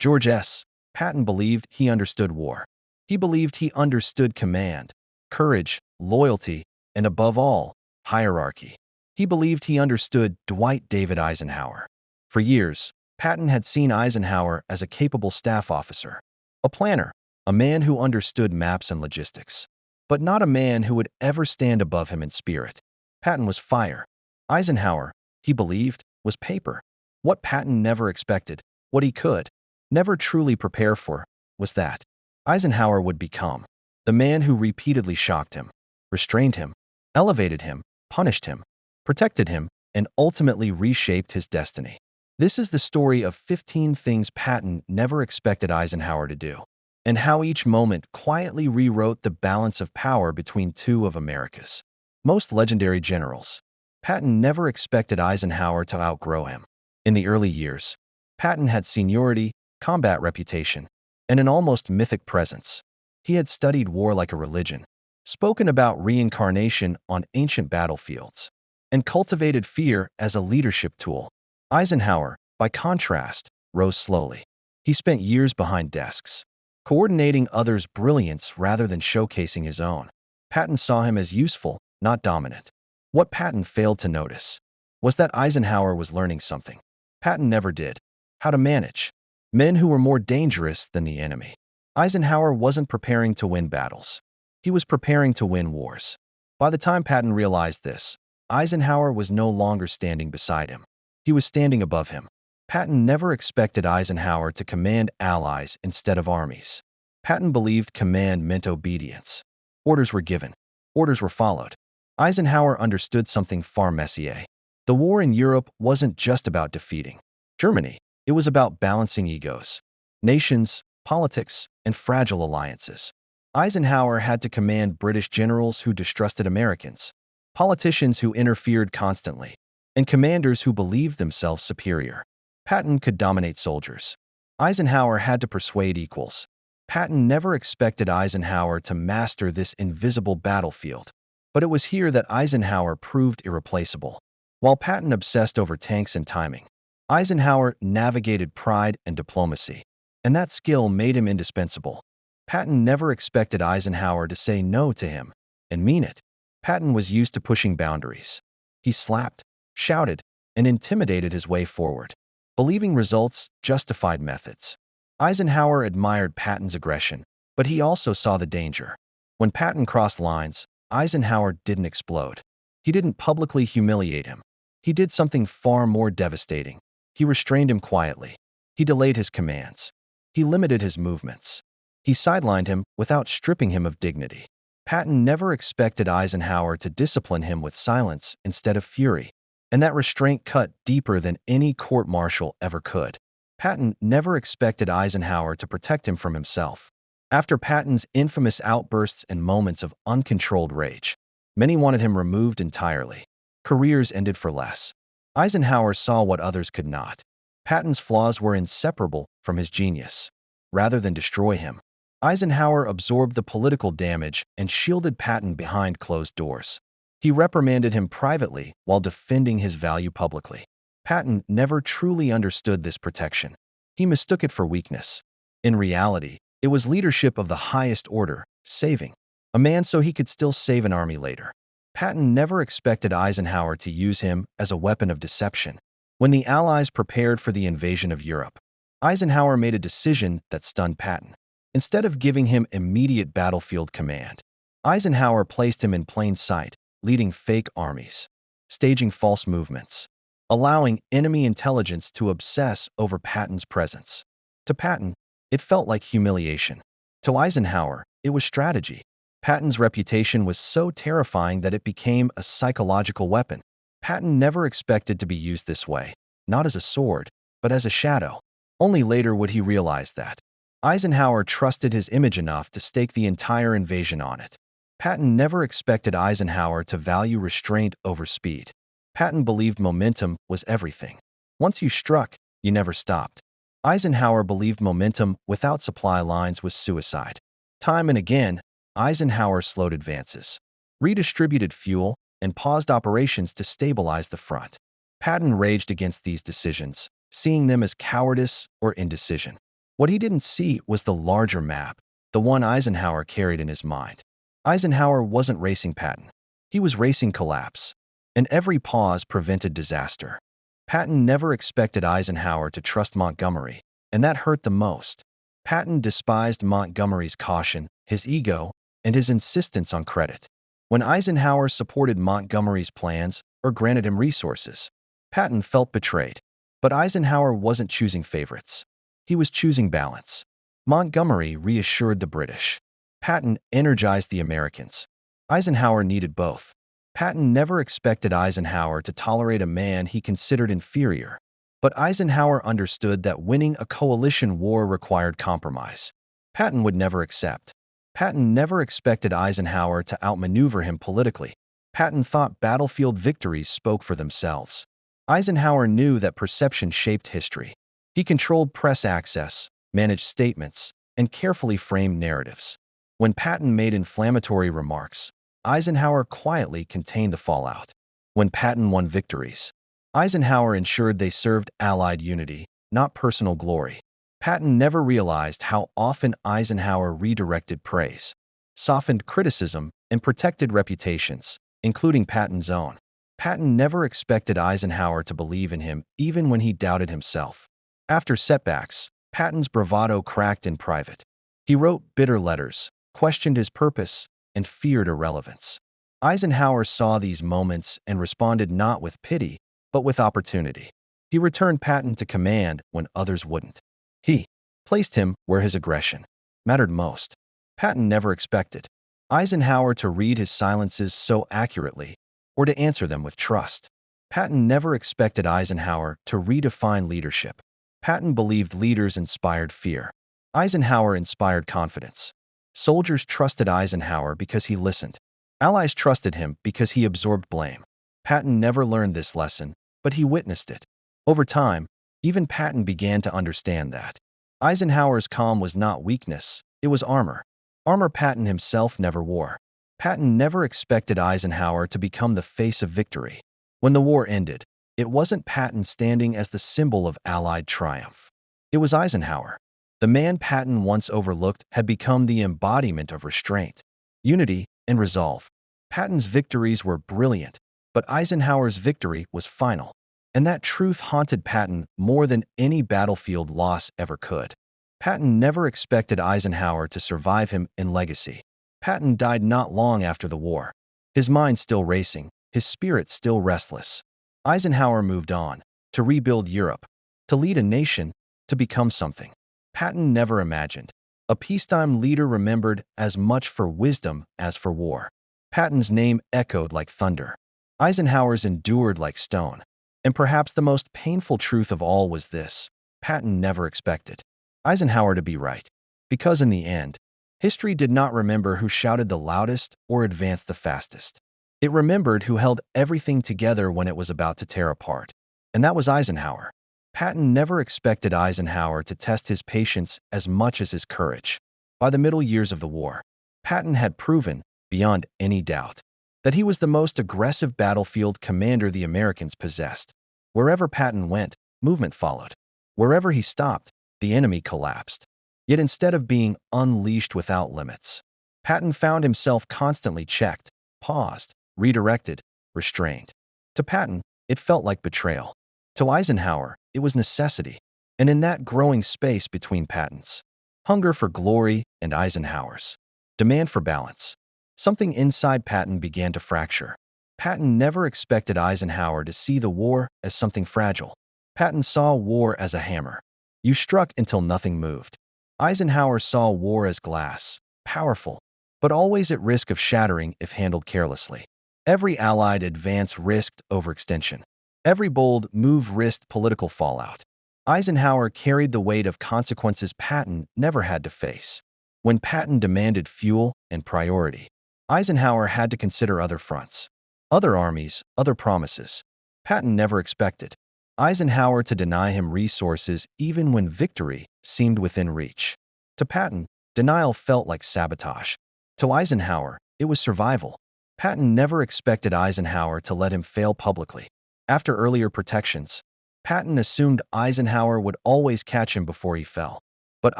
George S. Patton believed he understood war. He believed he understood command, courage, loyalty, and above all, hierarchy. He believed he understood Dwight David Eisenhower. For years, Patton had seen Eisenhower as a capable staff officer, a planner, a man who understood maps and logistics, but not a man who would ever stand above him in spirit. Patton was fire. Eisenhower, he believed, was paper. What Patton never expected, what he could never truly prepare for, was that Eisenhower would become the man who repeatedly shocked him, restrained him, elevated him, punished him, protected him, and ultimately reshaped his destiny. This is the story of 15 things Patton never expected Eisenhower to do, and how each moment quietly rewrote the balance of power between two of America's most legendary generals. Patton never expected Eisenhower to outgrow him. In the early years, Patton had seniority, combat reputation, and an almost mythic presence. He had studied war like a religion, spoken about reincarnation on ancient battlefields, and cultivated fear as a leadership tool. Eisenhower, by contrast, rose slowly. He spent years behind desks, coordinating others' brilliance rather than showcasing his own. Patton saw him as useful, not dominant. What Patton failed to notice was that Eisenhower was learning something Patton never did: how to manage men who were more dangerous than the enemy. Eisenhower wasn't preparing to win battles. He was preparing to win wars. By the time Patton realized this, Eisenhower was no longer standing beside him. He was standing above him. Patton never expected Eisenhower to command allies instead of armies. Patton believed command meant obedience. Orders were given. Orders were followed. Eisenhower understood something far messier. The war in Europe wasn't just about defeating Germany. It was about balancing egos, nations, politics, and fragile alliances. Eisenhower had to command British generals who distrusted Americans, politicians who interfered constantly, and commanders who believed themselves superior. Patton could dominate soldiers. Eisenhower had to persuade equals. Patton never expected Eisenhower to master this invisible battlefield, but it was here that Eisenhower proved irreplaceable. While Patton obsessed over tanks and timing, Eisenhower navigated pride and diplomacy, and that skill made him indispensable. Patton never expected Eisenhower to say no to him and mean it. Patton was used to pushing boundaries. He slapped, shouted, and intimidated his way forward, believing results justified methods. Eisenhower admired Patton's aggression, but he also saw the danger. When Patton crossed lines, Eisenhower didn't explode. He didn't publicly humiliate him. He did something far more devastating. He restrained him quietly. He delayed his commands. He limited his movements. He sidelined him without stripping him of dignity. Patton never expected Eisenhower to discipline him with silence instead of fury, and that restraint cut deeper than any court-martial ever could. Patton never expected Eisenhower to protect him from himself. After Patton's infamous outbursts and moments of uncontrolled rage, many wanted him removed entirely. Careers ended for less. Eisenhower saw what others could not. Patton's flaws were inseparable from his genius. Rather than destroy him, Eisenhower absorbed the political damage and shielded Patton behind closed doors. He reprimanded him privately while defending his value publicly. Patton never truly understood this protection. He mistook it for weakness. In reality, it was leadership of the highest order, saving a man so he could still save an army later. Patton never expected Eisenhower to use him as a weapon of deception. When the Allies prepared for the invasion of Europe, Eisenhower made a decision that stunned Patton. Instead of giving him immediate battlefield command, Eisenhower placed him in plain sight, leading fake armies, staging false movements, allowing enemy intelligence to obsess over Patton's presence. To Patton, it felt like humiliation. To Eisenhower, it was strategy. Patton's reputation was so terrifying that it became a psychological weapon. Patton never expected to be used this way, not as a sword, but as a shadow. Only later would he realize that. Eisenhower trusted his image enough to stake the entire invasion on it. Patton never expected Eisenhower to value restraint over speed. Patton believed momentum was everything. Once you struck, you never stopped. Eisenhower believed momentum without supply lines was suicide. Time and again, Eisenhower slowed advances, redistributed fuel, and paused operations to stabilize the front. Patton raged against these decisions, seeing them as cowardice or indecision. What he didn't see was the larger map, the one Eisenhower carried in his mind. Eisenhower wasn't racing Patton. He was racing collapse, and every pause prevented disaster. Patton never expected Eisenhower to trust Montgomery, and that hurt the most. Patton despised Montgomery's caution, his ego, and his insistence on credit. When Eisenhower supported Montgomery's plans or granted him resources, Patton felt betrayed. But Eisenhower wasn't choosing favorites. He was choosing balance. Montgomery reassured the British. Patton energized the Americans. Eisenhower needed both. Patton never expected Eisenhower to tolerate a man he considered inferior. But Eisenhower understood that winning a coalition war required compromise. Patton would never accept. Patton never expected Eisenhower to outmaneuver him politically. Patton thought battlefield victories spoke for themselves. Eisenhower knew that perception shaped history. He controlled press access, managed statements, and carefully framed narratives. When Patton made inflammatory remarks, Eisenhower quietly contained the fallout. When Patton won victories, Eisenhower ensured they served Allied unity, not personal glory. Patton never realized how often Eisenhower redirected praise, softened criticism, and protected reputations, including Patton's own. Patton never expected Eisenhower to believe in him even when he doubted himself. After setbacks, Patton's bravado cracked in private. He wrote bitter letters, questioned his purpose, and feared irrelevance. Eisenhower saw these moments and responded not with pity, but with opportunity. He returned Patton to command when others wouldn't. He placed him where his aggression mattered most. Patton never expected Eisenhower to read his silences so accurately or to answer them with trust. Patton never expected Eisenhower to redefine leadership. Patton believed leaders inspired fear. Eisenhower inspired confidence. Soldiers trusted Eisenhower because he listened. Allies trusted him because he absorbed blame. Patton never learned this lesson, but he witnessed it. Over time, even Patton began to understand that Eisenhower's calm was not weakness, it was armor. Armor Patton himself never wore. Patton never expected Eisenhower to become the face of victory. When the war ended, it wasn't Patton standing as the symbol of Allied triumph. It was Eisenhower. The man Patton once overlooked had become the embodiment of restraint, unity, and resolve. Patton's victories were brilliant, but Eisenhower's victory was final. And that truth haunted Patton more than any battlefield loss ever could. Patton never expected Eisenhower to survive him in legacy. Patton died not long after the war. His mind still racing, his spirit still restless. Eisenhower moved on, to rebuild Europe, to lead a nation, to become something Patton never imagined. A peacetime leader remembered as much for wisdom as for war. Patton's name echoed like thunder. Eisenhower's endured like stone. And perhaps the most painful truth of all was this: Patton never expected Eisenhower to be right. Because in the end, history did not remember who shouted the loudest or advanced the fastest. It remembered who held everything together when it was about to tear apart. And that was Eisenhower. Patton never expected Eisenhower to test his patience as much as his courage. By the middle years of the war, Patton had proven, beyond any doubt, that he was the most aggressive battlefield commander the Americans possessed. Wherever Patton went, movement followed. Wherever he stopped, the enemy collapsed. Yet instead of being unleashed without limits, Patton found himself constantly checked, paused, redirected, restrained. To Patton, it felt like betrayal. To Eisenhower, it was necessity. And in that growing space between Patton's hunger for glory and Eisenhower's demand for balance, something inside Patton began to fracture. Patton never expected Eisenhower to see the war as something fragile. Patton saw war as a hammer. You struck until nothing moved. Eisenhower saw war as glass, powerful, but always at risk of shattering if handled carelessly. Every Allied advance risked overextension. Every bold move risked political fallout. Eisenhower carried the weight of consequences Patton never had to face. When Patton demanded fuel and priority, Eisenhower had to consider other fronts, other armies, other promises. Patton never expected Eisenhower to deny him resources even when victory seemed within reach. To Patton, denial felt like sabotage. To Eisenhower, it was survival. Patton never expected Eisenhower to let him fail publicly. After earlier protections, Patton assumed Eisenhower would always catch him before he fell. But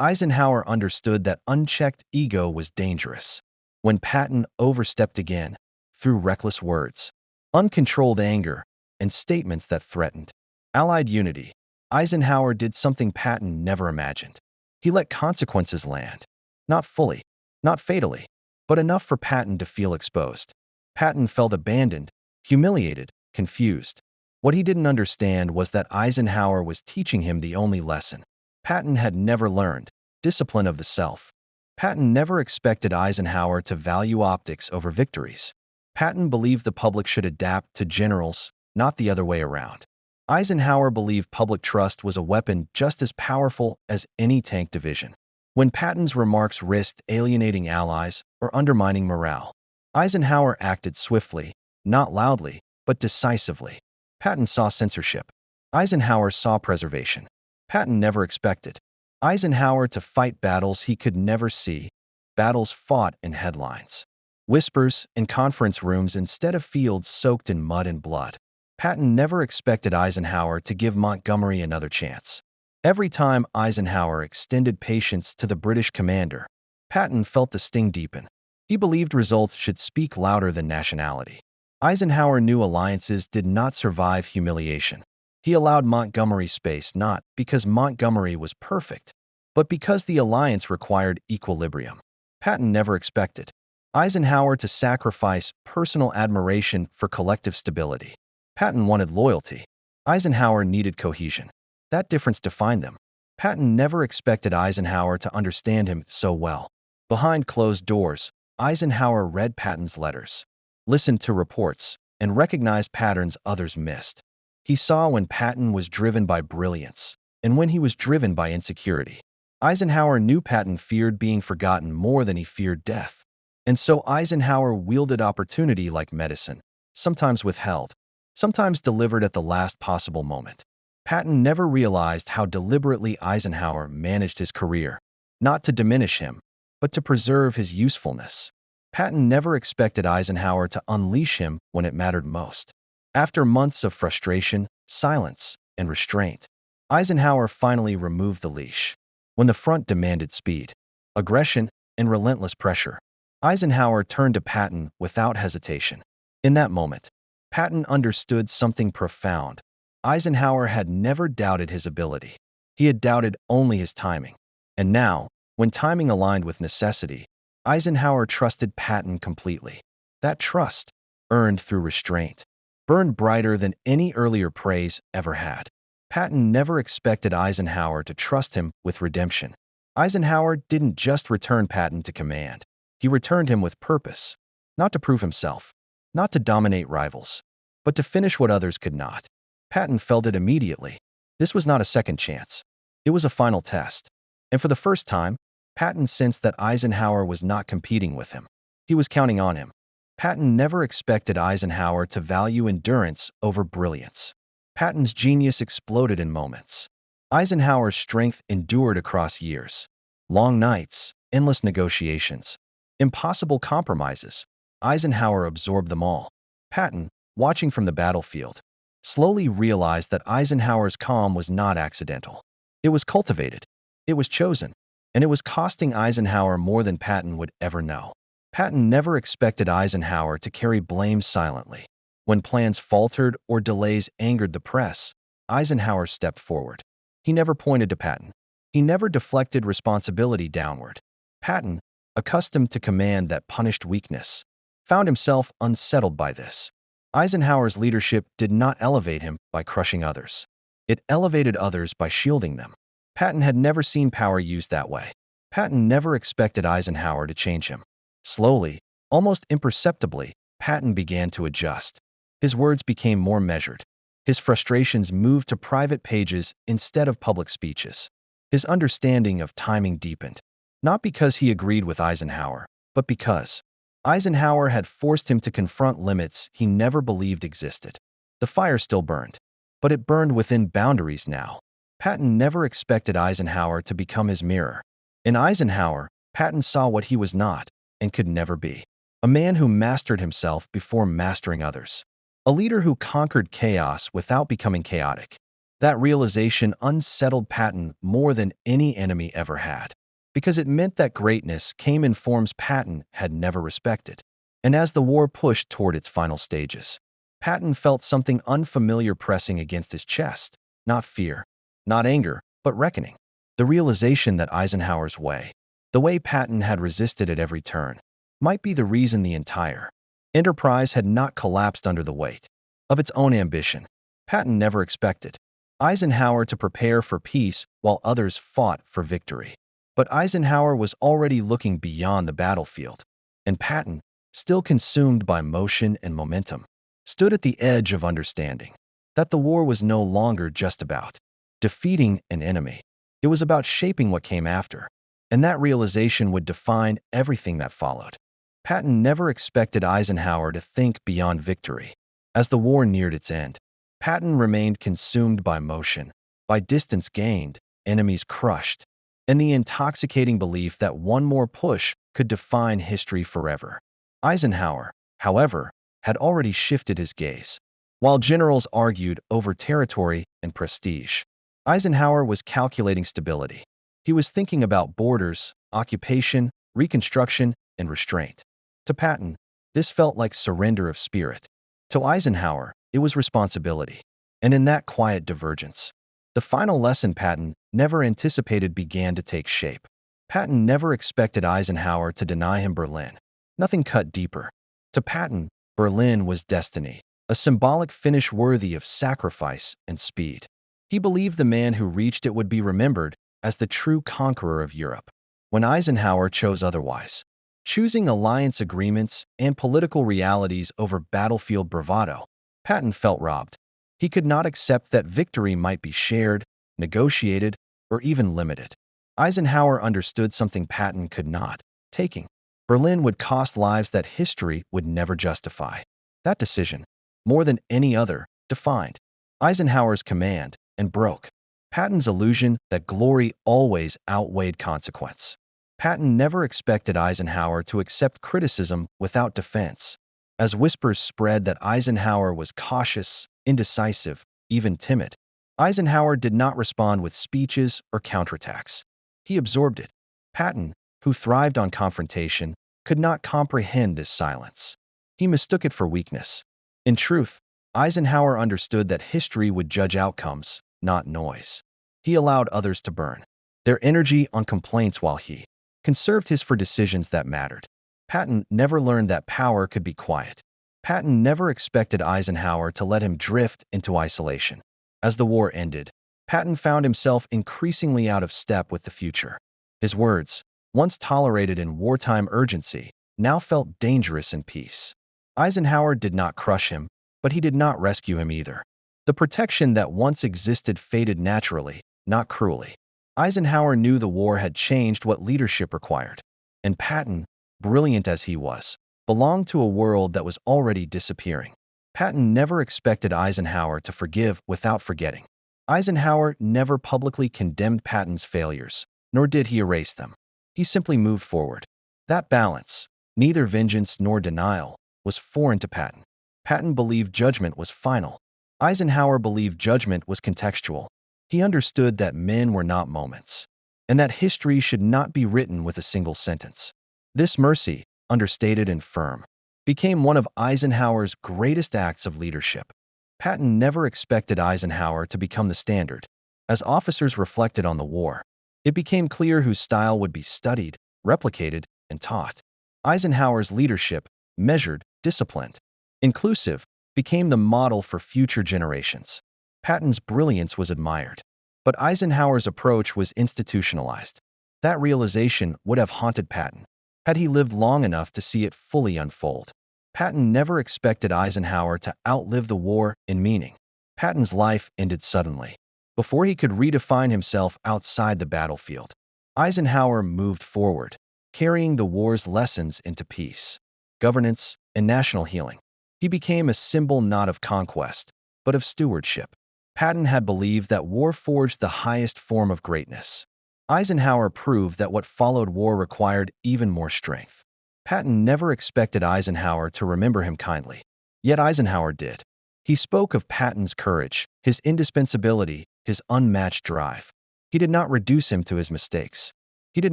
Eisenhower understood that unchecked ego was dangerous. When Patton overstepped again, through reckless words, uncontrolled anger, and statements that threatened Allied unity, Eisenhower did something Patton never imagined. He let consequences land. Not fully, not fatally, but enough for Patton to feel exposed. Patton felt abandoned, humiliated, confused. What he didn't understand was that Eisenhower was teaching him the only lesson Patton had never learned: discipline of the self. Patton never expected Eisenhower to value optics over victories. Patton believed the public should adapt to generals, not the other way around. Eisenhower believed public trust was a weapon just as powerful as any tank division. When Patton's remarks risked alienating allies or undermining morale, Eisenhower acted swiftly, not loudly, but decisively. Patton saw censorship. Eisenhower saw preservation. Patton never expected Eisenhower to fight battles he could never see, battles fought in headlines, whispers, in conference rooms instead of fields soaked in mud and blood. Patton never expected Eisenhower to give Montgomery another chance. Every time Eisenhower extended patience to the British commander, Patton felt the sting deepen. He believed results should speak louder than nationality. Eisenhower knew alliances did not survive humiliation. He allowed Montgomery space not because Montgomery was perfect, but because the alliance required equilibrium. Patton never expected Eisenhower to sacrifice personal admiration for collective stability. Patton wanted loyalty. Eisenhower needed cohesion. That difference defined them. Patton never expected Eisenhower to understand him so well. Behind closed doors, Eisenhower read Patton's letters, listened to reports, and recognized patterns others missed. He saw when Patton was driven by brilliance and when he was driven by insecurity. Eisenhower knew Patton feared being forgotten more than he feared death. And so Eisenhower wielded opportunity like medicine, sometimes withheld, sometimes delivered at the last possible moment. Patton never realized how deliberately Eisenhower managed his career, not to diminish him, but to preserve his usefulness. Patton never expected Eisenhower to unleash him when it mattered most. After months of frustration, silence, and restraint, Eisenhower finally removed the leash. When the front demanded speed, aggression, and relentless pressure, Eisenhower turned to Patton without hesitation. In that moment, Patton understood something profound. Eisenhower had never doubted his ability. He had doubted only his timing. And now, when timing aligned with necessity, Eisenhower trusted Patton completely. That trust, earned through restraint, burned brighter than any earlier praise ever had. Patton never expected Eisenhower to trust him with redemption. Eisenhower didn't just return Patton to command. He returned him with purpose, not to prove himself, not to dominate rivals, but to finish what others could not. Patton felt it immediately. This was not a second chance. It was a final test. And for the first time, Patton sensed that Eisenhower was not competing with him. He was counting on him. Patton never expected Eisenhower to value endurance over brilliance. Patton's genius exploded in moments. Eisenhower's strength endured across years. Long nights, endless negotiations, impossible compromises. Eisenhower absorbed them all. Patton, watching from the battlefield, slowly realized that Eisenhower's calm was not accidental. It was cultivated. It was chosen. And it was costing Eisenhower more than Patton would ever know. Patton never expected Eisenhower to carry blame silently. When plans faltered or delays angered the press, Eisenhower stepped forward. He never pointed to Patton. He never deflected responsibility downward. Patton, accustomed to command that punished weakness, found himself unsettled by this. Eisenhower's leadership did not elevate him by crushing others. It elevated others by shielding them. Patton had never seen power used that way. Patton never expected Eisenhower to change him. Slowly, almost imperceptibly, Patton began to adjust. His words became more measured. His frustrations moved to private pages instead of public speeches. His understanding of timing deepened, not because he agreed with Eisenhower, but because Eisenhower had forced him to confront limits he never believed existed. The fire still burned, but it burned within boundaries now. Patton never expected Eisenhower to become his mirror. In Eisenhower, Patton saw what he was not and could never be. A man who mastered himself before mastering others. A leader who conquered chaos without becoming chaotic. That realization unsettled Patton more than any enemy ever had, because it meant that greatness came in forms Patton had never respected. And as the war pushed toward its final stages, Patton felt something unfamiliar pressing against his chest. Not fear, not anger, but reckoning. The realization that Eisenhower's way, the way Patton had resisted at every turn, might be the reason the entire enterprise had not collapsed under the weight of its own ambition. Patton never expected Eisenhower to prepare for peace while others fought for victory. But Eisenhower was already looking beyond the battlefield, and Patton, still consumed by motion and momentum, stood at the edge of understanding that the war was no longer just about defeating an enemy. It was about shaping what came after, and that realization would define everything that followed. Patton never expected Eisenhower to think beyond victory. As the war neared its end, Patton remained consumed by motion, by distance gained, enemies crushed, and the intoxicating belief that one more push could define history forever. Eisenhower, however, had already shifted his gaze. While generals argued over territory and prestige, Eisenhower was calculating stability. He was thinking about borders, occupation, reconstruction, and restraint. To Patton, this felt like surrender of spirit. To Eisenhower, it was responsibility. And in that quiet divergence, the final lesson Patton never anticipated began to take shape. Patton never expected Eisenhower to deny him Berlin. Nothing cut deeper. To Patton, Berlin was destiny, a symbolic finish worthy of sacrifice and speed. He believed the man who reached it would be remembered as the true conqueror of Europe. When Eisenhower chose otherwise, choosing alliance agreements and political realities over battlefield bravado, Patton felt robbed. He could not accept that victory might be shared, negotiated, or even limited. Eisenhower understood something Patton could not. Taking Berlin would cost lives that history would never justify. That decision, more than any other, defined Eisenhower's command and broke Patton's illusion that glory always outweighed consequence. Patton never expected Eisenhower to accept criticism without defense. As whispers spread that Eisenhower was cautious, indecisive, even timid, Eisenhower did not respond with speeches or counterattacks. He absorbed it. Patton, who thrived on confrontation, could not comprehend this silence. He mistook it for weakness. In truth, Eisenhower understood that history would judge outcomes, not noise. He allowed others to burn their energy on complaints while he conserved his for decisions that mattered. Patton never learned that power could be quiet. Patton never expected Eisenhower to let him drift into isolation. As the war ended, Patton found himself increasingly out of step with the future. His words, once tolerated in wartime urgency, now felt dangerous in peace. Eisenhower did not crush him, but he did not rescue him either. The protection that once existed faded naturally, not cruelly. Eisenhower knew the war had changed what leadership required, and Patton, brilliant as he was, belonged to a world that was already disappearing. Patton never expected Eisenhower to forgive without forgetting. Eisenhower never publicly condemned Patton's failures, nor did he erase them. He simply moved forward. That balance, neither vengeance nor denial, was foreign to Patton. Patton believed judgment was final. Eisenhower believed judgment was contextual. He understood that men were not moments, and that history should not be written with a single sentence. This mercy, understated and firm, became one of Eisenhower's greatest acts of leadership. Patton never expected Eisenhower to become the standard. As officers reflected on the war, it became clear whose style would be studied, replicated, and taught. Eisenhower's leadership, measured, disciplined, inclusive, became the model for future generations. Patton's brilliance was admired, but Eisenhower's approach was institutionalized. That realization would have haunted Patton had he lived long enough to see it fully unfold. Patton never expected Eisenhower to outlive the war in meaning. Patton's life ended suddenly, before he could redefine himself outside the battlefield. Eisenhower moved forward, carrying the war's lessons into peace, governance, and national healing. He became a symbol not of conquest, but of stewardship. Patton had believed that war forged the highest form of greatness. Eisenhower proved that what followed war required even more strength. Patton never expected Eisenhower to remember him kindly, yet Eisenhower did. He spoke of Patton's courage, his indispensability, his unmatched drive. He did not reduce him to his mistakes. He did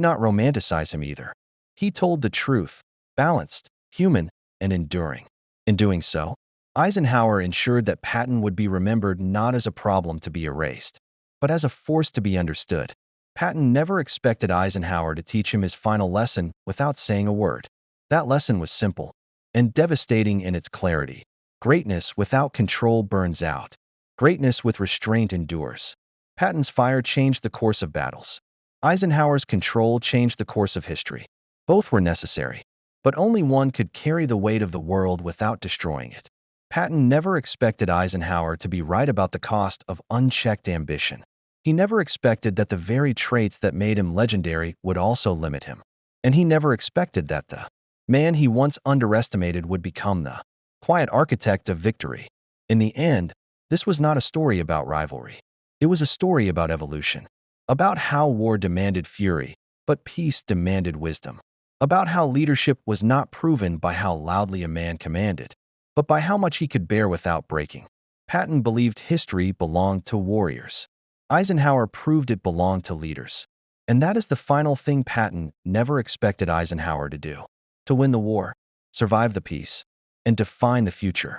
not romanticize him either. He told the truth, balanced, human, and enduring. In doing so, Eisenhower ensured that Patton would be remembered not as a problem to be erased, but as a force to be understood. Patton never expected Eisenhower to teach him his final lesson without saying a word. That lesson was simple and devastating in its clarity. Greatness without control burns out. Greatness with restraint endures. Patton's fire changed the course of battles. Eisenhower's control changed the course of history. Both were necessary, but only one could carry the weight of the world without destroying it. Patton never expected Eisenhower to be right about the cost of unchecked ambition. He never expected that the very traits that made him legendary would also limit him. And he never expected that the man he once underestimated would become the quiet architect of victory. In the end, this was not a story about rivalry. It was a story about evolution, about how war demanded fury, but peace demanded wisdom, about how leadership was not proven by how loudly a man commanded, but by how much he could bear without breaking. Patton believed history belonged to warriors. Eisenhower proved it belonged to leaders. And that is the final thing Patton never expected Eisenhower to do: to win the war, survive the peace, and define the future.